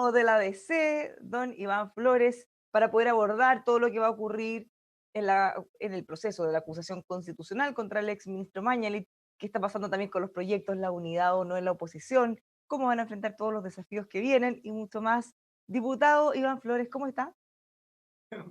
abogado de la DC, don Iván Flores, para poder abordar todo lo que va a ocurrir en el proceso de la acusación constitucional contra el exministro Mañalich, qué está pasando también con los proyectos, la unidad o no en la oposición, cómo van a enfrentar todos los desafíos que vienen y mucho más. Diputado Iván Flores, ¿cómo está?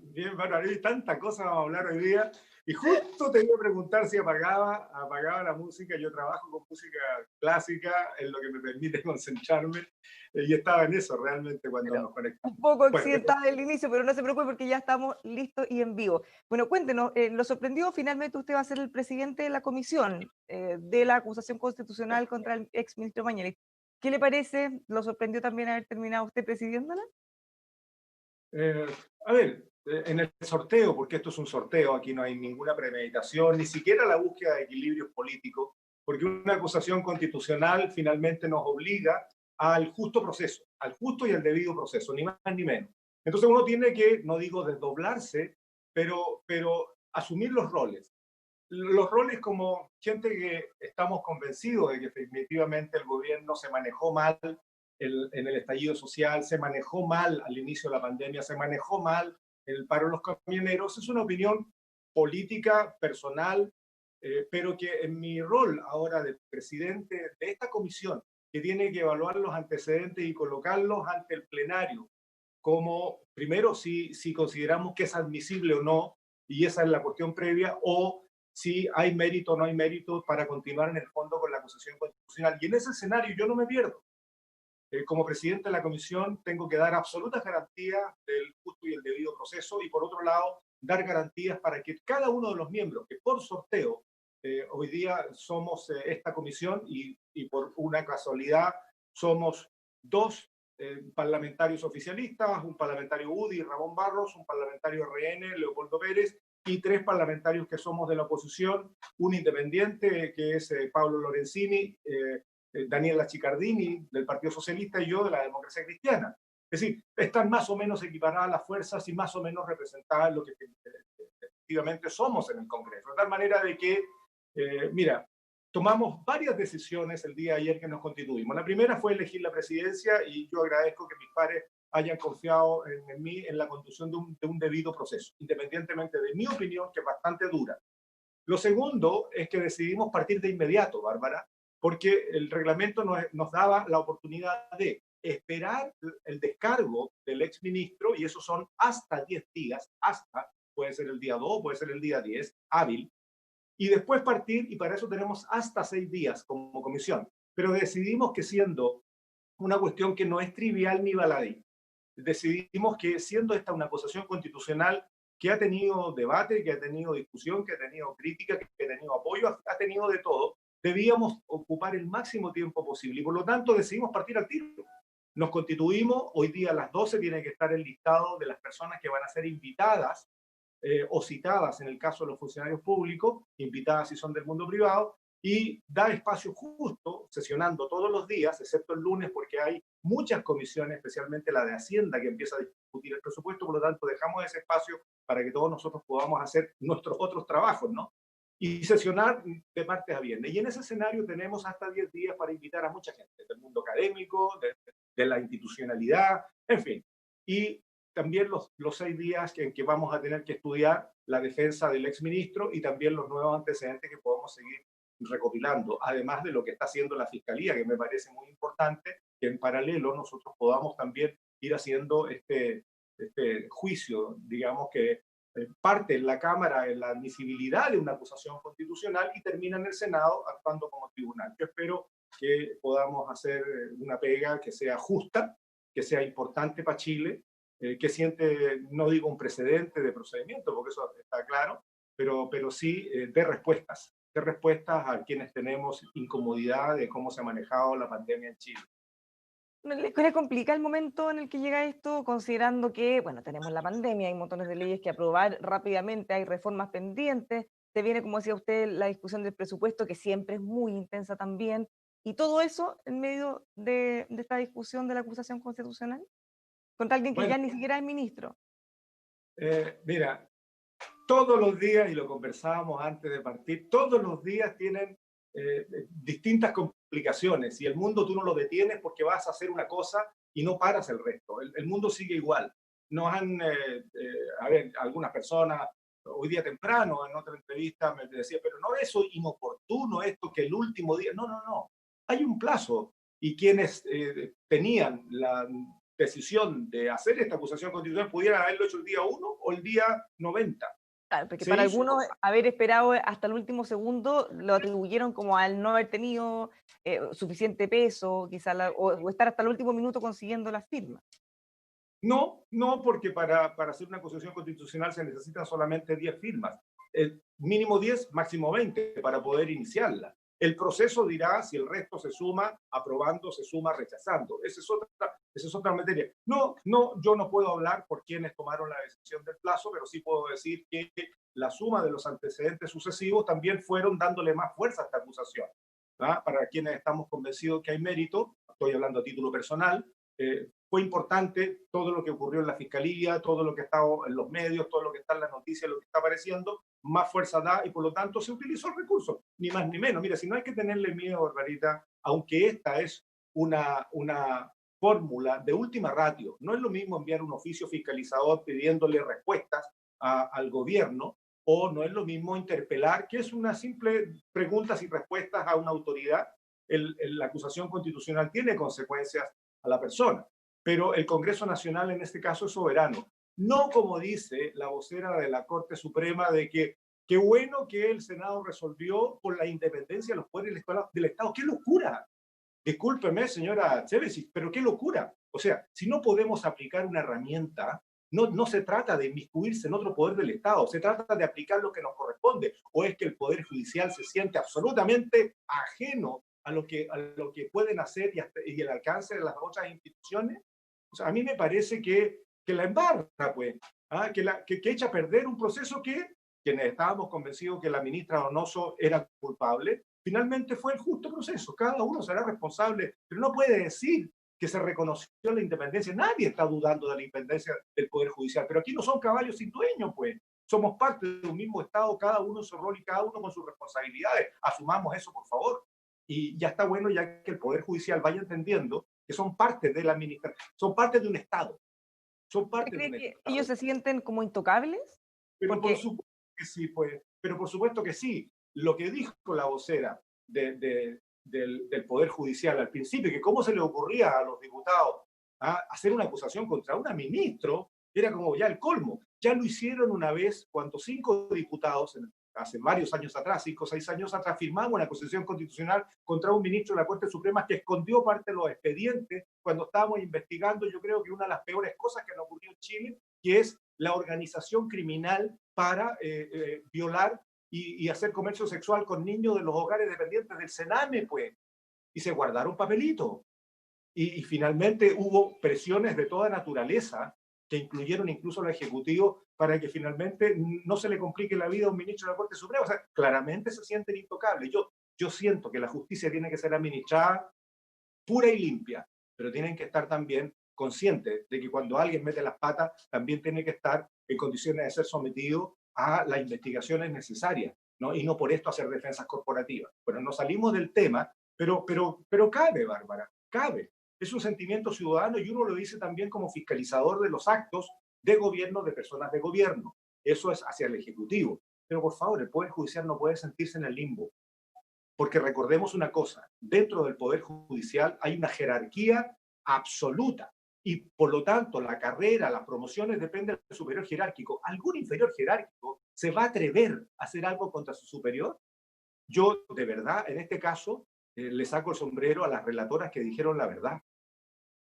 Bien, Bárbara, hay tanta cosa vamos a hablar hoy día. Y justo te iba a preguntar si apagaba la música. Yo trabajo con música clásica, es lo que me permite concentrarme. Y estaba en eso realmente cuando Pero nos conectamos. un poco Bueno, accidentada el inicio, pero no se preocupe porque ya estamos listos y en vivo. Bueno, cuéntenos, ¿lo sorprendió? Finalmente usted va a ser el presidente de la comisión de la acusación constitucional contra el exministro Mañalich. ¿Qué le parece? ¿Lo sorprendió también haber terminado usted presidiéndola? eh, a ver, en el sorteo, porque esto es un sorteo, aquí no hay ninguna premeditación, ni siquiera la búsqueda de equilibrios políticos, porque una acusación constitucional finalmente nos obliga al justo proceso, al justo y al debido proceso, ni más ni menos. Entonces uno tiene que, no digo desdoblarse, pero asumir los roles como gente que estamos convencidos de que definitivamente el gobierno se manejó mal en el estallido social, se manejó mal al inicio de la pandemia, se manejó mal el paro de los camioneros. Es una opinión política, personal, pero que en mi rol ahora de presidente de esta comisión, que tiene que evaluar los antecedentes y colocarlos ante el plenario, como primero si consideramos que es admisible o no, y esa es la cuestión previa, o si hay mérito o no hay mérito para continuar en el fondo con la acusación constitucional. Y en ese escenario yo no me pierdo. Como presidente de la comisión tengo que dar absolutas garantías del justo y el debido proceso y por otro lado dar garantías para que cada uno de los miembros que por sorteo hoy día somos esta comisión y por una casualidad somos dos parlamentarios oficialistas, un parlamentario UDI, Ramón Barros, un parlamentario RN, Leopoldo Pérez, y tres parlamentarios que somos de la oposición, un independiente que es Pablo Lorenzini, Daniela Chicardini del Partido Socialista y yo de la Democracia Cristiana. Es decir, están más o menos equiparadas las fuerzas y más o menos representadas lo que efectivamente somos en el Congreso. De tal manera de que, mira, tomamos varias decisiones el día de ayer que nos constituimos. La primera fue elegir la presidencia y yo agradezco que mis pares hayan confiado en mí en la conducción de un debido proceso, independientemente de mi opinión, que es bastante dura. Lo segundo es que decidimos partir de inmediato, Bárbara, porque el reglamento nos daba la oportunidad de esperar el descargo del exministro, y esos son hasta 10 días, hasta, puede ser el día 2, puede ser el día 10, hábil, y después partir, y para eso tenemos hasta 6 días como comisión. Pero decidimos que siendo una cuestión que no es trivial ni baladí, decidimos que siendo esta una acusación constitucional que ha tenido debate, que ha tenido discusión, que ha tenido crítica, que ha tenido apoyo, ha tenido de todo, debíamos ocupar el máximo tiempo posible y por lo tanto decidimos partir al tiro. Nos constituimos, hoy día a las 12 tiene que estar el listado de las personas que van a ser invitadas o citadas en el caso de los funcionarios públicos, invitadas si son del mundo privado, y da espacio justo, sesionando todos los días, excepto el lunes, porque hay muchas comisiones, especialmente la de Hacienda, que empieza a discutir el presupuesto, por lo tanto dejamos ese espacio para que todos nosotros podamos hacer nuestros otros trabajos, ¿no? Y sesionar de martes a viernes. Y en ese escenario tenemos hasta 10 días para invitar a mucha gente del mundo académico, de la institucionalidad, en fin. Y también los 6 días en que vamos a tener que estudiar la defensa del exministro y también los nuevos antecedentes que podemos seguir recopilando, además de lo que está haciendo la Fiscalía, que me parece muy importante que en paralelo nosotros podamos también ir haciendo este juicio, digamos que parte en la Cámara en la admisibilidad de una acusación constitucional y termina en el Senado actuando como tribunal. Yo espero que podamos hacer una pega que sea justa, que sea importante para Chile, que siente, no digo un precedente de procedimiento, porque eso está claro, pero sí de respuestas a quienes tenemos incomodidad de cómo se ha manejado la pandemia en Chile. ¿Le complica el momento en el que llega esto, considerando que, bueno, tenemos la pandemia, hay montones de leyes que aprobar rápidamente, hay reformas pendientes, se viene, como decía usted, la discusión del presupuesto, que siempre es muy intensa también, y todo eso en medio de esta discusión de la acusación constitucional contra alguien que Bueno, ya ni siquiera es ministro? mira, todos los días, y lo conversábamos antes de partir, todos los días tienen distintas complicaciones y el mundo tú no lo detienes porque vas a hacer una cosa y no paras el resto. El mundo sigue igual. Nos han, a ver, algunas personas, hoy día temprano, en otra entrevista, me decía, pero no es eso inoportuno esto que el último día. No, no, no. Hay un plazo y quienes tenían la decisión de hacer esta acusación constitucional pudieran haberlo hecho el día 1 o el día 90. Claro, porque Se para hizo. algunos haber esperado hasta el último segundo lo atribuyeron como al no haber tenido suficiente peso, quizá o estar hasta el último minuto consiguiendo las firmas. No, no, porque para hacer una acusación constitucional se necesitan solamente 10 firmas. Mínimo 10, máximo 20 para poder iniciarla. El proceso dirá si el resto se suma aprobando, se suma rechazando. Esa es otra materia. No, no, yo no puedo hablar por quienes tomaron la decisión del plazo, pero sí puedo decir que la suma de los antecedentes sucesivos también fueron dándole más fuerza a esta acusación. ¿Ah? Para quienes estamos convencidos que hay mérito, estoy hablando a título personal, fue importante todo lo que ocurrió en la fiscalía, todo lo que está en los medios, todo lo que está en las noticias, lo que está apareciendo, más fuerza da y por lo tanto se utilizó el recurso, ni más ni menos. Mira, si no hay que tenerle miedo, Barbarita, aunque esta es una fórmula de última ratio, no es lo mismo enviar un oficio fiscalizador pidiéndole respuestas al gobierno, o no es lo mismo interpelar, que es una simple preguntas y respuestas a una autoridad. La acusación constitucional tiene consecuencias a la persona, pero el Congreso Nacional en este caso es soberano. No como dice la vocera de la Corte Suprema de que qué bueno que el Senado resolvió por la independencia de los poderes del Estado. ¡Qué locura! Discúlpeme, señora Chévesis, pero qué locura. O sea, si no podemos aplicar una herramienta, no se trata de inmiscuirse en otro poder del Estado, se trata de aplicar lo que nos corresponde. ¿O es que el Poder Judicial se siente absolutamente ajeno a lo que pueden hacer y el alcance de las otras instituciones? O sea, a mí me parece que la embarra, pues, ¿ah? que echa a perder un proceso que quienes estábamos convencidos que la ministra Donoso era culpable, finalmente fue el justo proceso. Cada uno será responsable, pero no puede decir que se reconoció la independencia. Nadie está dudando de la independencia del Poder Judicial, pero aquí no son caballos sin dueño, pues. Somos parte de un mismo Estado, cada uno en su rol y cada uno con sus responsabilidades. Asumamos eso, por favor. Y ya está bueno ya que el Poder Judicial vaya entendiendo que son parte de la administración, son parte de un Estado. Son ¿Usted parte de cree un que Estado. ellos se sienten como intocables? Pero por Porque supuesto que sí, pues. Pero por supuesto que sí. Lo que dijo la vocera del Poder Judicial al principio, que cómo se le ocurría a los diputados hacer una acusación contra un ministro, era como ya el colmo. Ya lo hicieron una vez cuando 5 diputados, hace varios años atrás, 5 o 6 años atrás, firmamos una acusación constitucional contra un ministro de la Corte Suprema que escondió parte de los expedientes cuando estábamos investigando, yo creo que una de las peores cosas que han ocurrido en Chile, que es la organización criminal para violar y hacer comercio sexual con niños de los hogares dependientes del Sename, pues. Y se guardaron papelitos. Y finalmente hubo presiones de toda naturaleza que incluyeron incluso al Ejecutivo para que finalmente no se le complique la vida a un ministro de la Corte Suprema. O sea, claramente se sienten intocables. Yo siento que la justicia tiene que ser administrada pura y limpia, pero tienen que estar también conscientes de que cuando alguien mete las patas, también tiene que estar en condiciones de ser sometido a las investigaciones necesarias, ¿no? Y no por esto hacer defensas corporativas. Bueno, nos salimos del tema, pero cabe, Bárbara, cabe. Es un sentimiento ciudadano y uno lo dice también como fiscalizador de los actos de gobierno de personas de gobierno. Eso es hacia el Ejecutivo. Pero por favor, el Poder Judicial no puede sentirse en el limbo. Porque recordemos una cosa, dentro del Poder Judicial hay una jerarquía absoluta y por lo tanto la carrera, las promociones dependen del superior jerárquico. ¿Algún inferior jerárquico se va a atrever a hacer algo contra su superior? Yo, de verdad, en este caso, le saco el sombrero a las relatoras que dijeron la verdad.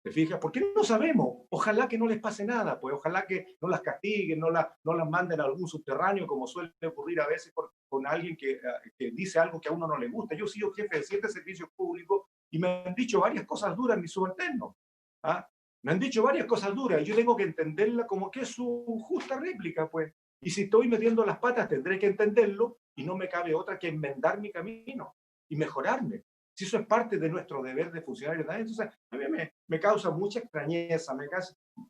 ¿Te fijas? Porque no sabemos. Ojalá que no les pase nada, pues ojalá que no las castiguen, no las manden a algún subterráneo, como suele ocurrir a veces con alguien que dice algo que a uno no le gusta. Yo he sido jefe de 7 servicios públicos y me han dicho varias cosas duras mis subalternos. ¿Ah? Me han dicho varias cosas duras y yo tengo que entenderla como que es su justa réplica, pues. Y si estoy metiendo las patas, tendré que entenderlo y no me cabe otra que enmendar mi camino y mejorarme. Si eso es parte de nuestro deber de funcionarios también, entonces a mí me causa mucha extrañeza,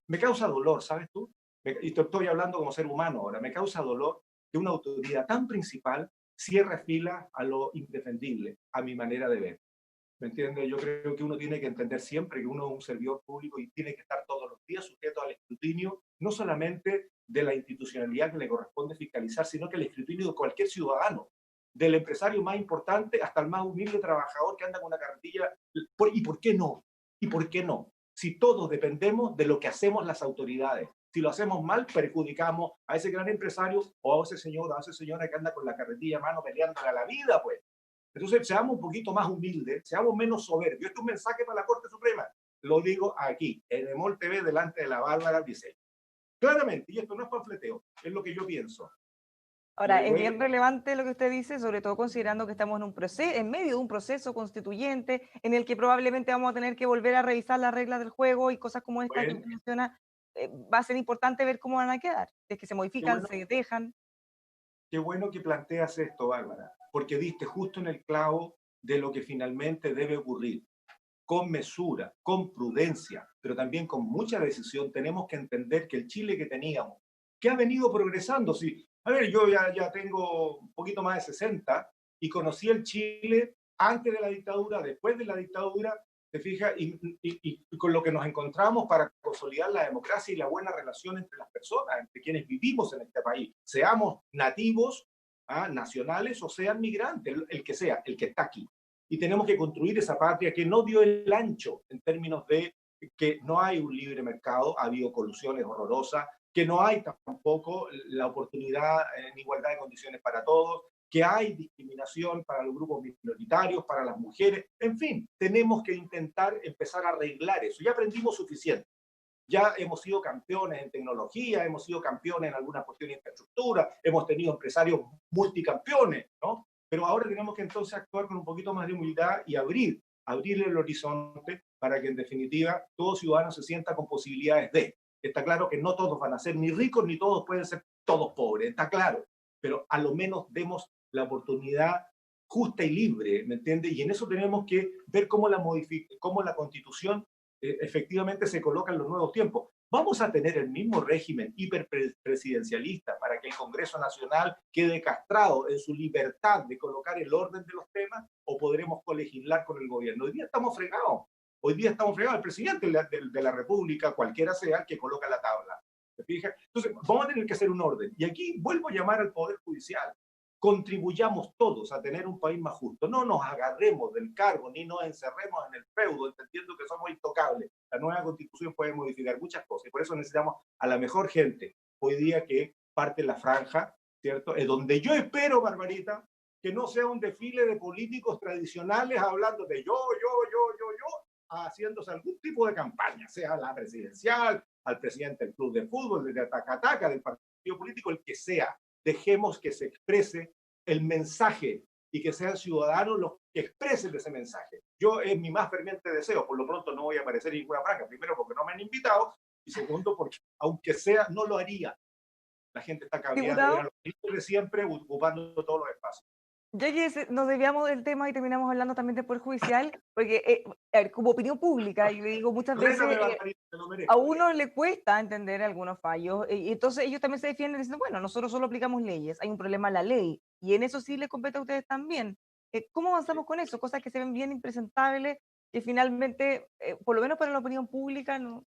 me causa dolor, ¿sabes tú? Y te estoy hablando como ser humano ahora, me causa dolor que una autoridad tan principal cierre filas a lo indefendible, a mi manera de ver. ¿Me entiendes? Yo creo que uno tiene que entender siempre que uno es un servidor público y tiene que estar todos los días sujeto al escrutinio, no solamente de la institucionalidad que le corresponde fiscalizar, sino que el escrutinio de cualquier ciudadano, del empresario más importante hasta el más humilde trabajador que anda con una carretilla. ¿Y por qué no? ¿Y por qué no? Si todos dependemos de lo que hacemos las autoridades. Si lo hacemos mal, perjudicamos a ese gran empresario o a ese señor o a esa señora que anda con la carretilla a mano peleando a la vida, pues. Entonces, seamos un poquito más humildes, seamos menos soberbios. Esto es un mensaje para la Corte Suprema. Lo digo aquí, en Emol TV, delante de la Bárbara Dice. Claramente, y esto no es panfleteo, es lo que yo pienso. Ahora, es bien relevante lo que usted dice, sobre todo considerando que estamos en un proceso, en medio de un proceso constituyente en el que probablemente vamos a tener que volver a revisar las reglas del juego y cosas como esta que Bueno, usted menciona. Va a ser importante ver cómo van a quedar, si es que se qué modifican, bueno, se dejan. qué bueno que planteas esto, Bárbara, porque diste justo en el clavo de lo que finalmente debe ocurrir. Con mesura, con prudencia, pero también con mucha decisión, tenemos que entender que el Chile que teníamos, que ha venido progresando, sí. A ver, yo ya tengo un poquito más de 60 y conocí el Chile antes de la dictadura, después de la dictadura, te fijas, y con lo que nos encontramos para consolidar la democracia y la buena relación entre las personas, entre quienes vivimos en este país, seamos nativos, nacionales o sean migrantes, el que sea, el que está aquí. Y tenemos que construir esa patria que no dio el ancho en términos de que no hay un libre mercado, ha habido colusiones horrorosas, que no hay tampoco la oportunidad en igualdad de condiciones para todos, que hay discriminación para los grupos minoritarios, para las mujeres, en fin, tenemos que intentar empezar a arreglar eso. Ya aprendimos suficiente. Ya hemos sido campeones en tecnología, hemos sido campeones en algunas cuestiones de infraestructura, hemos tenido empresarios multicampeones, ¿no? Pero ahora tenemos que entonces actuar con un poquito más de humildad y abrir el horizonte para que en definitiva todo ciudadano se sienta con posibilidades de. Está claro que no todos van a ser ni ricos ni todos pueden ser todos pobres, está claro, pero a lo menos demos la oportunidad justa y libre, ¿me entiendes? Y en eso tenemos que ver cómo cómo la Constitución efectivamente se coloca en los nuevos tiempos. ¿Vamos a tener el mismo régimen hiperpresidencialista para que el Congreso Nacional quede castrado en su libertad de colocar el orden de los temas o podremos colegislar con el gobierno? Hoy día estamos fregados. Hoy día estamos fregados. El presidente de la República, cualquiera sea, el que coloca la tabla. ¿Te fijas? Entonces, vamos a tener que hacer un orden. Y aquí vuelvo a llamar al Poder Judicial. Contribuyamos todos a tener un país más justo. No nos agarremos del cargo ni nos encerremos en el feudo, entendiendo que somos intocables. La nueva constitución puede modificar muchas cosas y por eso necesitamos a la mejor gente hoy día que parte la franja, ¿cierto? Es donde yo espero, Barbarita, que no sea un desfile de políticos tradicionales hablando de yo, haciéndose algún tipo de campaña, sea la presidencial, al presidente del club de fútbol, de Tacataca, del partido político, el que sea. Dejemos que se exprese el mensaje y que sean ciudadanos los que expresen ese mensaje. Yo es mi más ferviente deseo, por lo pronto no voy a aparecer en ninguna franja, primero porque no me han invitado y segundo porque aunque sea no lo haría. La gente está cabreada de ver a Diputado, los ministros de siempre ocupando todos los espacios. ya que nos desviamos del tema y terminamos hablando también del Poder Judicial, porque a ver, como opinión pública, y le digo muchas veces, Rétame, Barbarita, te lo a merezco. uno le cuesta entender algunos fallos, y entonces ellos también se defienden diciendo, bueno, nosotros solo aplicamos leyes, hay un problema en la ley, y en eso sí les compete a ustedes también. ¿Cómo avanzamos con eso? Cosas que se ven bien impresentables, que finalmente, por lo menos para la opinión pública, no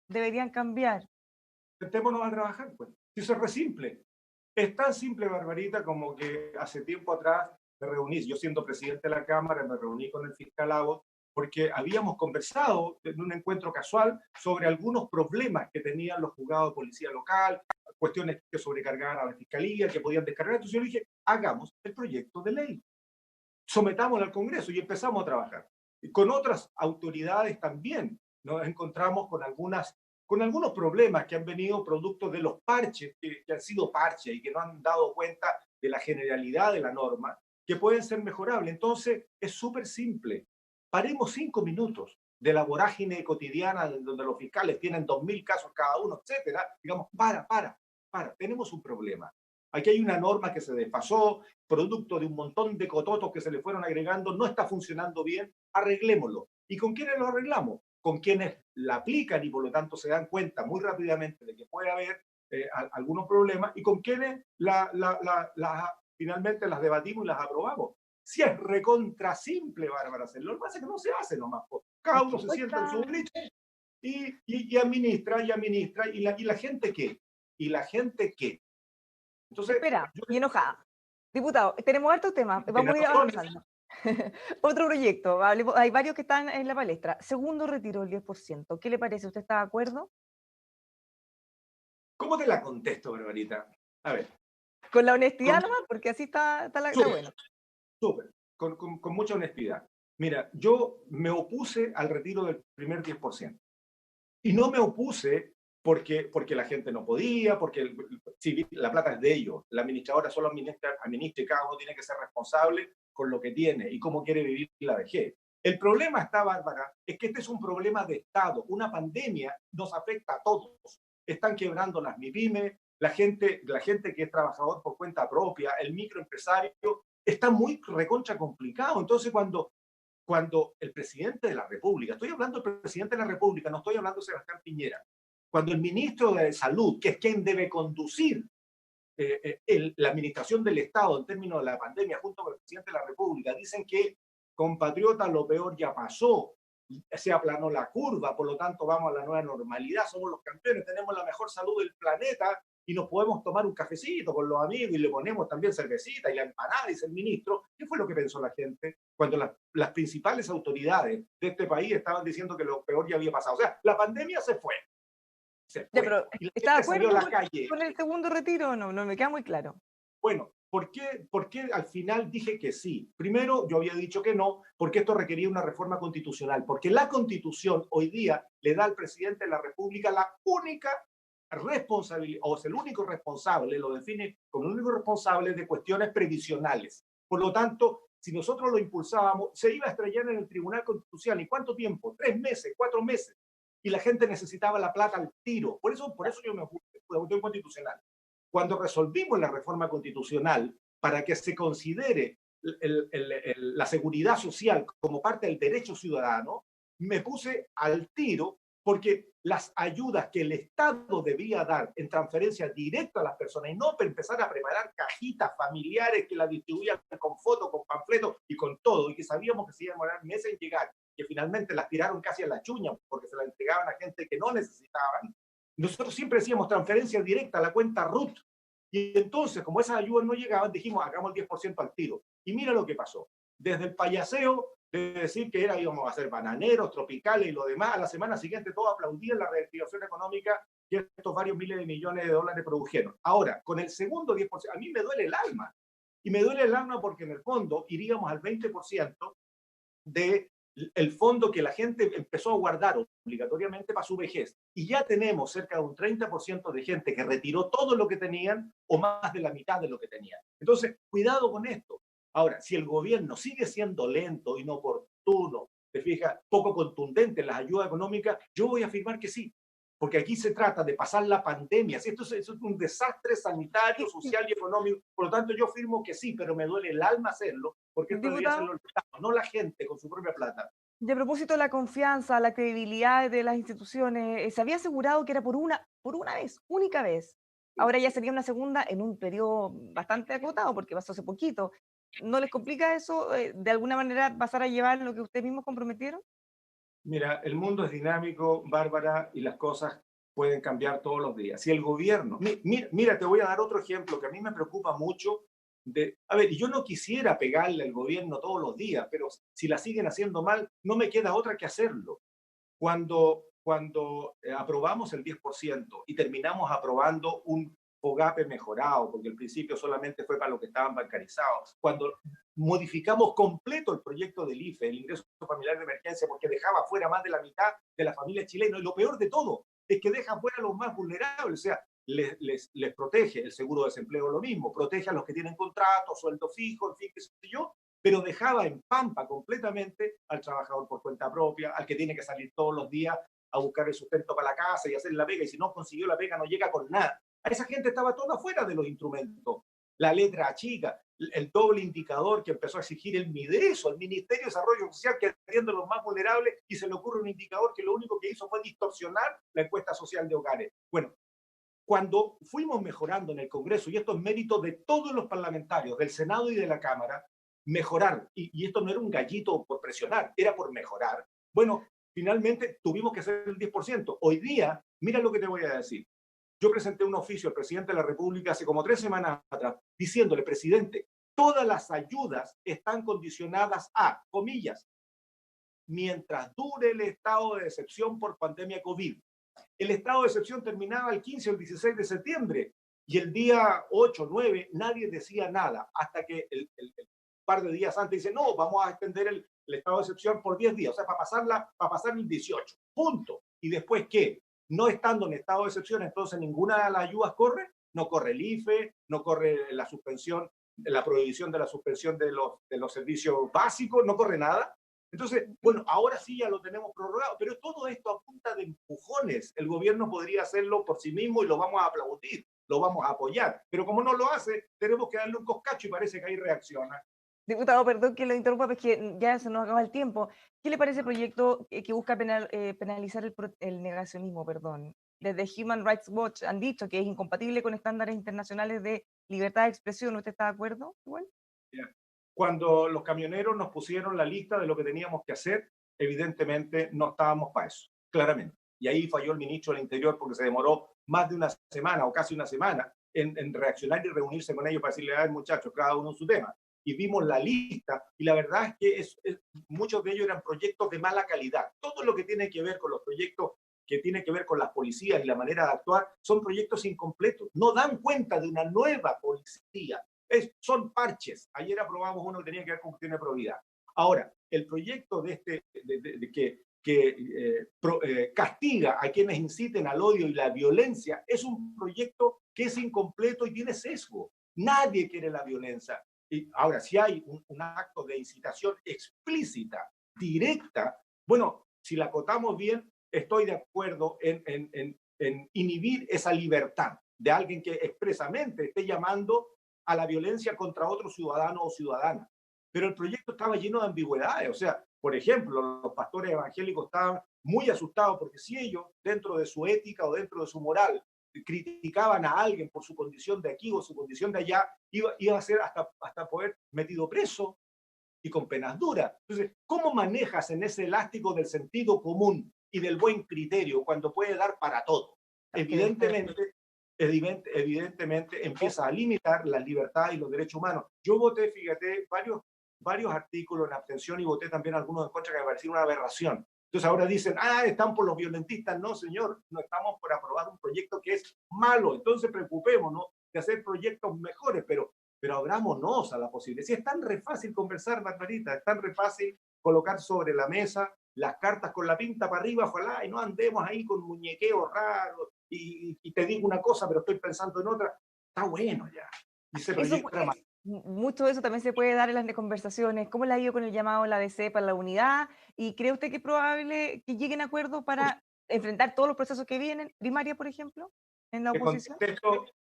deberían cambiar. Sentémonos a trabajar, pues. Eso es re simple. Es tan simple, Barbarita, como que hace tiempo atrás me reuní, yo siendo presidente de la Cámara, me reuní con el fiscal Lago, porque habíamos conversado en un encuentro casual sobre algunos problemas que tenían los juzgados de policía local, cuestiones que sobrecargaban a la fiscalía, que podían descargar. Entonces yo le dije, hagamos el proyecto de ley, sometámoslo al Congreso y empezamos a trabajar. Y con otras autoridades también nos encontramos con algunos problemas que han venido producto de los parches, que han sido parches y que no han dado cuenta de la generalidad de la norma, que pueden ser mejorables. Entonces, es súper simple. Paremos 5 minutos de la vorágine cotidiana donde los fiscales tienen 2.000 casos cada uno, etcétera. Digamos, tenemos un problema. Aquí hay una norma que se desfasó, producto de un montón de cototos que se le fueron agregando, no está funcionando bien, arreglémoslo. ¿Y con quiénes lo arreglamos? Con quienes la aplican y por lo tanto se dan cuenta muy rápidamente de que puede haber algunos problemas y con quienes finalmente las debatimos y las aprobamos. Si es recontra simple, Bárbara, hacerlo. Lo que pasa es que no se hace nomás. Cada Es uno que se sienta en su cuesta. derecho y administra, y administra. Y la gente qué? ¿Y la gente qué? Entonces, Espera, yo y enojada. Diputado, tenemos hartos temas, tiene vamos a ir razón. avanzando. Otro proyecto, hay varios que están en la palestra. Segundo retiro del 10%. ¿Qué le parece? ¿Usted está de acuerdo? ¿Cómo te la contesto, Barbarita? A ver, Con la honestidad con, nomás, porque así está súper, bueno. súper, con mucha honestidad. Mira, yo me opuse al retiro del primer 10%. Y no me opuse porque la gente no podía, porque sí, la plata es de ellos. La administradora solo administra y cada uno tiene que ser responsable con lo que tiene y cómo quiere vivir la vejez. El problema está, Bárbara, es que este es un problema de Estado. Una pandemia nos afecta a todos. Están quebrando las MIPYME, la gente que es trabajador por cuenta propia, el microempresario, está muy recontra complicado. Entonces, cuando el presidente de la República, estoy hablando del presidente de la República, no estoy hablando de Sebastián Piñera, cuando el ministro de Salud, que es quien debe conducir la administración del Estado en términos de la pandemia junto con el presidente de la República, dicen que, compatriotas, lo peor ya pasó, se aplanó la curva, por lo tanto vamos a la nueva normalidad, somos los campeones, tenemos la mejor salud del planeta y nos podemos tomar un cafecito con los amigos y le ponemos también cervecita y la empanada, dice el ministro. ¿Qué fue lo que pensó la gente cuando las principales autoridades de este país estaban diciendo que lo peor ya había pasado? O sea, la pandemia se fue, se Ya, fue. pero Y la ¿está de gente salió a acuerdo la calle. con el segundo retiro o no? No me queda muy claro. Bueno, por qué al final dije que sí? Primero, yo había dicho que no, porque esto requería una reforma constitucional, porque la Constitución hoy día le da al presidente de la República la única responsabilidad, o es el único responsable, lo define como el único responsable de cuestiones previsionales. Por lo tanto, si nosotros lo impulsábamos, se iba a estrellar en el Tribunal Constitucional. ¿Y cuánto tiempo? 3 meses, 4 meses. Y la gente necesitaba la plata al tiro. Por eso yo me opuse de la constitucional. Cuando resolvimos la reforma constitucional para que se considere la seguridad social como parte del derecho ciudadano, me puse al tiro porque las ayudas que el Estado debía dar en transferencia directa a las personas y no empezar a preparar cajitas familiares que las distribuían con fotos, con panfletos y con todo, y que sabíamos que se iban a demorar meses en llegar, que finalmente las tiraron casi a la chuña porque se las entregaban a gente que no necesitaban. Nosotros siempre decíamos transferencia directa a la cuenta RUT. Y entonces, como esas ayudas no llegaban, dijimos, hagamos el 10% al tiro. Y mira lo que pasó. Desde el payaseo de decir que íbamos a hacer bananeros, tropicales y lo demás, a la semana siguiente todos aplaudían la reactivación económica que estos varios miles de millones de dólares produjeron. Ahora, con el segundo 10%, a mí me duele el alma. Y me duele el alma porque en el fondo iríamos al 20% de el fondo que la gente empezó a guardar obligatoriamente para su vejez. Y ya tenemos cerca de un 30% de gente que retiró todo lo que tenían o más de la mitad de lo que tenían. Entonces, cuidado con esto. Ahora, si el gobierno sigue siendo lento, inoportuno, te fijas, poco contundente en las ayudas económicas, yo voy a afirmar que sí. Porque aquí se trata de pasar la pandemia. Si esto es un desastre sanitario, social y económico, por lo tanto yo afirmo que sí, pero me duele el alma hacerlo, porque esto debería Diputado, hacerlo el Estado, no la gente con su propia plata. y a propósito de la confianza, la credibilidad de las instituciones, se había asegurado que era por una vez, única vez. Ahora ya sería una segunda en un periodo bastante acotado, porque pasó hace poquito. ¿No les complica eso, de alguna manera, pasar a llevar lo que ustedes mismos comprometieron? Mira, el mundo es dinámico, Bárbara, y las cosas pueden cambiar todos los días. Si el gobierno, mira, te voy a dar otro ejemplo que a mí me preocupa mucho. A ver, yo no quisiera pegarle al gobierno todos los días, pero si la siguen haciendo mal, no me queda otra que hacerlo. Cuando aprobamos el 10% y terminamos aprobando un FOGAPE mejorado, porque al principio solamente fue para los que estaban bancarizados, cuando modificamos completo el proyecto del IFE, el ingreso familiar de emergencia, porque dejaba fuera más de la mitad de la familia chilena, y lo peor de todo es que deja fuera a los más vulnerables, o sea, les protege el seguro de desempleo, lo mismo, protege a los que tienen contrato, sueldo fijo, en fin, qué sé yo, pero dejaba en pampa completamente al trabajador por cuenta propia, al que tiene que salir todos los días a buscar el sustento para la casa y hacer la pega, y si no consiguió la pega no llega con nada. A esa gente estaba toda fuera de los instrumentos. La letra chica, el doble indicador que empezó a exigir el MIDESO, el Ministerio de Desarrollo Social, que atiende a los más vulnerables, y se le ocurre un indicador que lo único que hizo fue distorsionar la encuesta social de hogares. Bueno, cuando fuimos mejorando en el Congreso, y esto es mérito de todos los parlamentarios, del Senado y de la Cámara, mejorar, y esto no era un gallito por presionar, era por mejorar. Bueno, finalmente tuvimos que hacer el 10%. Hoy día, mira lo que te voy a decir. Yo presenté un oficio al presidente de la República hace como 3 semanas atrás, diciéndole, presidente, todas las ayudas están condicionadas a, comillas, mientras dure el estado de excepción por pandemia COVID. El estado de excepción terminaba el 15 o el 16 de septiembre y el día 8, 9, nadie decía nada hasta que el par de días antes dice, no, vamos a extender el estado de excepción por 10 días, o sea, para pasar el 18, punto. ¿Y después qué? No estando en estado de excepción, entonces ninguna de las ayudas corre, no corre el IFE, no corre la suspensión, la prohibición de la suspensión de los servicios básicos, no corre nada. Entonces, bueno, ahora sí ya lo tenemos prorrogado, pero todo esto a punta de empujones. El gobierno podría hacerlo por sí mismo y lo vamos a aplaudir, lo vamos a apoyar, pero como no lo hace, tenemos que darle un coscacho y parece que ahí reacciona. Diputado, perdón que lo interrumpa, pero es que ya se nos acaba el tiempo. ¿Qué le parece el proyecto que busca penalizar el negacionismo? Perdón. Desde Human Rights Watch han dicho que es incompatible con estándares internacionales de libertad de expresión. ¿Usted está de acuerdo? Igual. Cuando los camioneros nos pusieron la lista de lo que teníamos que hacer, evidentemente no estábamos para eso, claramente. Y ahí falló el ministro del Interior porque se demoró más de una semana o casi una semana en reaccionar y reunirse con ellos para decirle, a ver, muchachos, cada uno en su tema. Y vimos la lista y la verdad es que muchos de ellos eran proyectos de mala calidad. Todo lo que tiene que ver con los proyectos que tiene que ver con las policías y la manera de actuar son proyectos incompletos. No dan cuenta de una nueva policía. Son parches. Ayer aprobamos uno que tenía que ver con cuestiones de probidad. Ahora, el proyecto que castiga a quienes inciten al odio y la violencia es un proyecto que es incompleto y tiene sesgo. Nadie quiere la violencia. Y ahora, si hay un acto de incitación explícita, directa, bueno, si la acotamos bien, estoy de acuerdo en inhibir esa libertad de alguien que expresamente esté llamando a la violencia contra otro ciudadano o ciudadana. Pero el proyecto estaba lleno de ambigüedades. O sea, por ejemplo, los pastores evangélicos estaban muy asustados porque si ellos, dentro de su ética o dentro de su moral, criticaban a alguien por su condición de aquí o su condición de allá, iba a ser hasta poder metido preso y con penas duras. Entonces, ¿cómo manejas en ese elástico del sentido común y del buen criterio cuando puede dar para todo? Evidentemente empieza a limitar la libertad y los derechos humanos. Yo voté, fíjate, varios artículos en abstención y voté también algunos en contra que me parecieron una aberración. Entonces ahora dicen, están por los violentistas. No, señor, no estamos por aprobar un proyecto que es malo. Entonces preocupémonos de hacer proyectos mejores, pero abrámonos a la posibilidad. Si es tan re fácil conversar, Barbarita, es tan re fácil colocar sobre la mesa las cartas con la pinta para arriba, ojalá, y no andemos ahí con muñequeos raros, y te digo una cosa, pero estoy pensando en otra. Está bueno ya. Y se proyecta más. Mucho de eso también se puede dar en las conversaciones. ¿Cómo le ha ido con el llamado a la DC para la unidad? ¿Y cree usted que es probable que lleguen a acuerdos para enfrentar todos los procesos que vienen? Primaria, por ejemplo, en la oposición.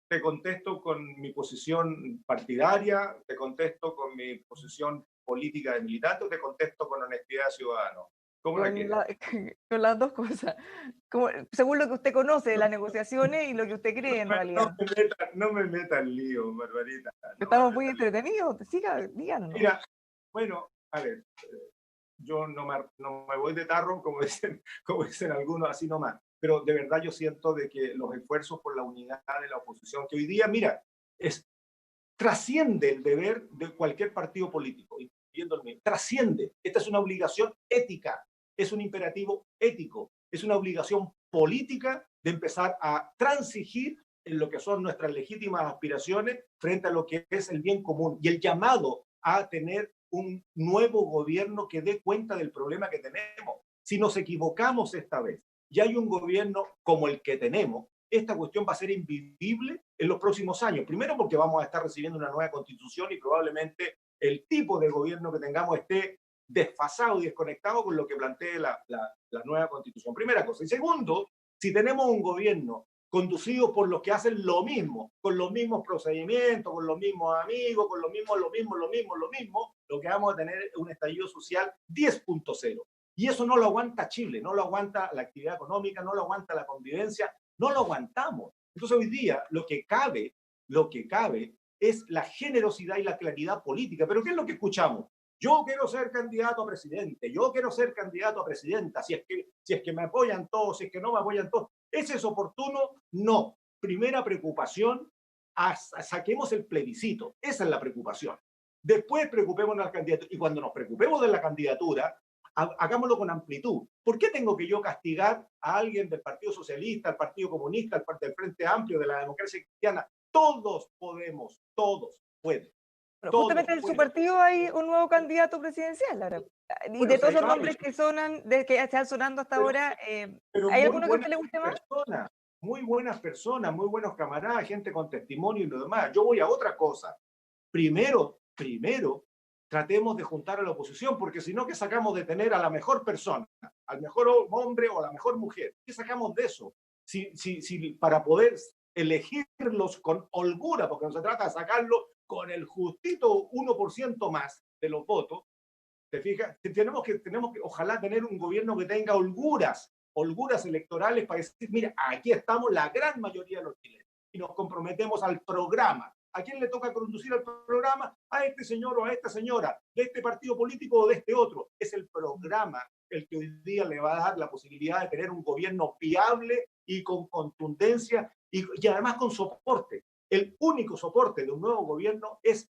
Te contesto con mi posición partidaria, te contesto con mi posición política de militante, o te contesto con honestidad de ciudadano. ¿Cómo la quieres? Con las dos cosas. Según lo que usted conoce de las negociaciones y lo que usted cree en realidad. No me meta en lío, Barbarita. Estamos muy entretenidos. Siga, díganos. Mira, bueno, a ver, yo no me voy de tarro, como dicen algunos, así nomás. Pero de verdad yo siento de que los esfuerzos por la unidad de la oposición, que hoy día, mira, trasciende el deber de cualquier partido político, incluyendo el mío, trasciende. Esta es una obligación ética, es un imperativo ético, es una obligación política de empezar a transigir en lo que son nuestras legítimas aspiraciones frente a lo que es el bien común y el llamado a tener un nuevo gobierno que dé cuenta del problema que tenemos. Si nos equivocamos esta vez y hay un gobierno como el que tenemos, esta cuestión va a ser invivible en los próximos años. Primero porque vamos a estar recibiendo una nueva constitución y probablemente el tipo de gobierno que tengamos esté desfasado y desconectado con lo que plantee la nueva constitución. Primera cosa. Y segundo, si tenemos un gobierno conducido por los que hacen lo mismo, con los mismos procedimientos, con los mismos amigos, con lo mismo, lo que vamos a tener es un estallido social 10.0. Y eso no lo aguanta Chile, no lo aguanta la actividad económica, no lo aguanta la convivencia, no lo aguantamos. Entonces hoy día lo que cabe es la generosidad y la claridad política. Pero ¿qué es lo que escuchamos? Yo quiero ser candidato a presidente, yo quiero ser candidato a presidenta, si es que me apoyan todos, si es que no me apoyan todos. ¿Es eso oportuno? No. Primera preocupación, saquemos el plebiscito. Esa es la preocupación. Después preocupémonos del candidato. Y cuando nos preocupemos de la candidatura, hagámoslo con amplitud. ¿Por qué tengo que yo castigar a alguien del Partido Socialista, al Partido Comunista, del Frente Amplio, de la democracia cristiana? Todos podemos, todos pueden. Bueno, Todos justamente en su pueden. partido hay un nuevo candidato presidencial ahora. Y Bueno, de se todos los acaba, nombres que sonan, que están sonando hasta pero, ahora, pero ¿hay muy alguno que a usted buenas le guste más? personas, muy buenas personas, muy buenos camaradas, gente con testimonio y lo demás. Yo voy a otra cosa. Primero, tratemos de juntar a la oposición, porque si no, ¿qué sacamos de tener a la mejor persona, al mejor hombre o a la mejor mujer? ¿Qué sacamos de eso? Si para poder elegirlos con holgura, porque no se trata de sacarlo con el justito 1% más de los votos, ¿te fijas? Tenemos que, ojalá, tener un gobierno que tenga holguras electorales para decir, mira, aquí estamos la gran mayoría de los chilenos y nos comprometemos al programa. ¿A quién le toca conducir el programa? A este señor o a esta señora, de este partido político o de este otro. Es el programa el que hoy día le va a dar la posibilidad de tener un gobierno viable y con contundencia y además con soporte. El único soporte de un nuevo gobierno es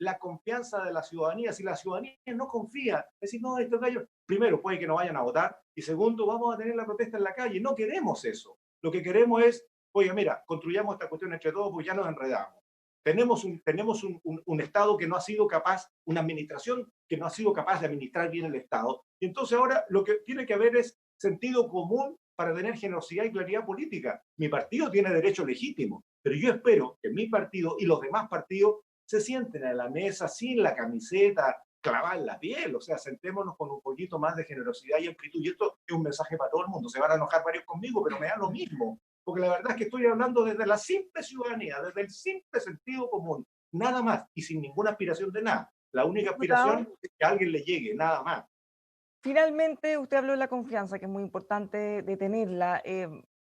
la confianza de la ciudadanía. Si la ciudadanía no confía, decir, no, estos gallos, primero, puede que no vayan a votar, y segundo, vamos a tener la protesta en la calle. No queremos eso. Lo que queremos es, oye, mira, construyamos esta cuestión entre todos, porque ya nos enredamos. Tenemos un Estado que no ha sido capaz, una administración que no ha sido capaz de administrar bien el Estado. Y entonces ahora lo que tiene que haber es sentido común para tener generosidad y claridad política. Mi partido tiene derecho legítimo, pero yo espero que mi partido y los demás partidos se sienten a la mesa sin la camiseta clavada en la piel. O sea, sentémonos con un poquito más de generosidad y amplitud. Y esto es un mensaje para todo el mundo. Se van a enojar varios conmigo, pero me da lo mismo. Porque la verdad es que estoy hablando desde la simple ciudadanía, desde el simple sentido común, nada más, y sin ninguna aspiración de nada. La única Diputado, aspiración es que a alguien le llegue, nada más. finalmente usted habló de la confianza, que es muy importante de tenerla.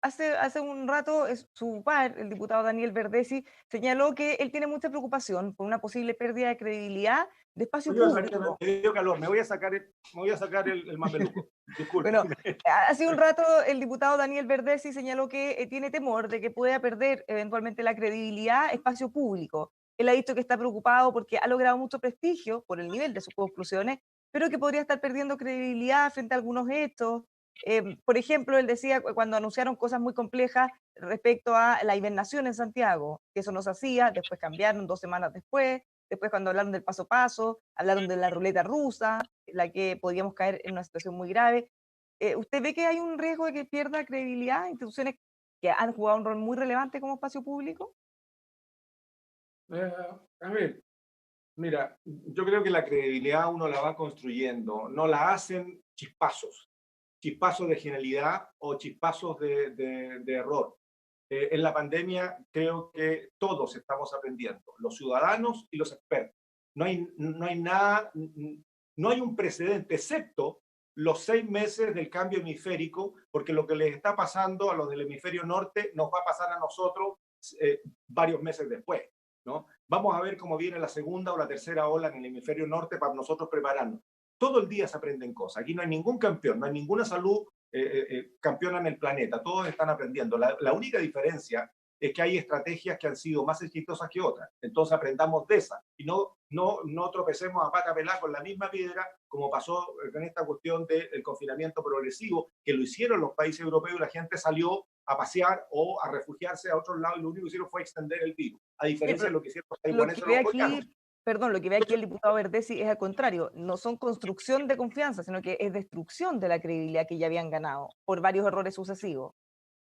Hace un rato su par, el diputado Daniel Verdesi, señaló que él tiene mucha preocupación por una posible pérdida de credibilidad de espacio público. Me dio calor, me voy a sacar el mameluco. Disculpe. Bueno, hace un rato el diputado Daniel Verdesi señaló que tiene temor de que pueda perder eventualmente la credibilidad espacio público. Él ha dicho que está preocupado porque ha logrado mucho prestigio por el nivel de sus conclusiones, pero que podría estar perdiendo credibilidad frente a algunos hechos. Por ejemplo, él decía cuando anunciaron cosas muy complejas respecto a la hibernación en Santiago, que eso no se hacía, después cambiaron 2 semanas después cuando hablaron del paso a paso, hablaron de la ruleta rusa, en la que podíamos caer en una situación muy grave. ¿Usted ve que hay un riesgo de que pierda credibilidad instituciones que han jugado un rol muy relevante como espacio público? A ver, mira, yo creo que la credibilidad uno la va construyendo, no la hacen chispazos de genialidad o chispazos de error. En la pandemia creo que todos estamos aprendiendo, los ciudadanos y los expertos. No hay nada, no hay un precedente, excepto los 6 meses del cambio hemisférico, porque lo que les está pasando a los del hemisferio norte nos va a pasar a nosotros varios meses después, ¿no? Vamos a ver cómo viene la segunda o la tercera ola en el hemisferio norte para nosotros prepararnos. Todo el día se aprenden cosas. Aquí no hay ningún campeón, no hay ninguna salud campeona en el planeta. Todos están aprendiendo. La única diferencia es que hay estrategias que han sido más exitosas que otras. Entonces aprendamos de esas y no tropecemos a pata pelada con la misma piedra como pasó con esta cuestión del confinamiento progresivo, que lo hicieron los países europeos y la gente salió a pasear o a refugiarse a otros lados y lo único que hicieron fue extender el virus, a Sí, diferencia pero de lo que hicieron los lo que taiwaneses o ve los coreanos. aquí, perdón, lo que ve aquí el diputado Verdesi es al contrario, no son construcción de confianza, sino que es destrucción de la credibilidad que ya habían ganado por varios errores sucesivos.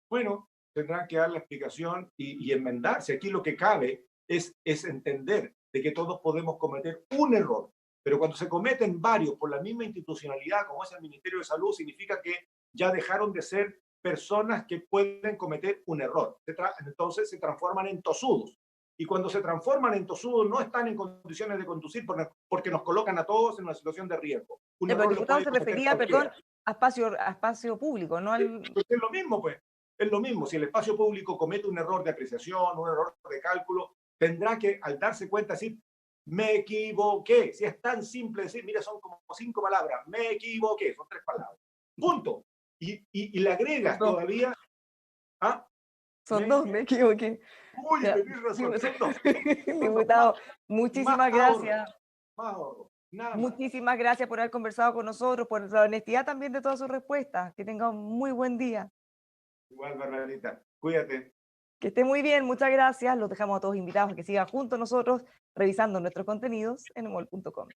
Bueno, tendrán que dar la explicación y enmendarse. Aquí lo que cabe es entender de que todos podemos cometer un error, pero cuando se cometen varios por la misma institucionalidad como es el Ministerio de Salud, significa que ya dejaron de ser personas que pueden cometer un error. Entonces se transforman en tosudos. Y cuando se transforman en tosudos no están en condiciones de conducir porque nos colocan a todos en una situación de riesgo. Un Pero el error lo diputado puede se cometer refería, perdón, cualquiera. a espacio público, no al... Pues es lo mismo, pues. Es lo mismo. Si el espacio público comete un error de apreciación, un error de cálculo, tendrá que, al darse cuenta, decir, me equivoqué. Si es tan simple decir, mira, son como 5 palabras, me equivoqué, son 3 palabras. Punto. Y le agregas Dos. todavía, ¿ah? Son dos, me equivoqué. Uy, Ya. tenés razón, son dos. Diputado, Más muchísimas ahorro, gracias. más ahorro, nada más. Muchísimas gracias por haber conversado con nosotros, por la honestidad también de todas sus respuestas. Que tenga un muy buen día. Igual, Bernadita, cuídate. Que esté muy bien, muchas gracias. Los dejamos a todos invitados a que sigan junto a nosotros revisando nuestros contenidos en emol.com.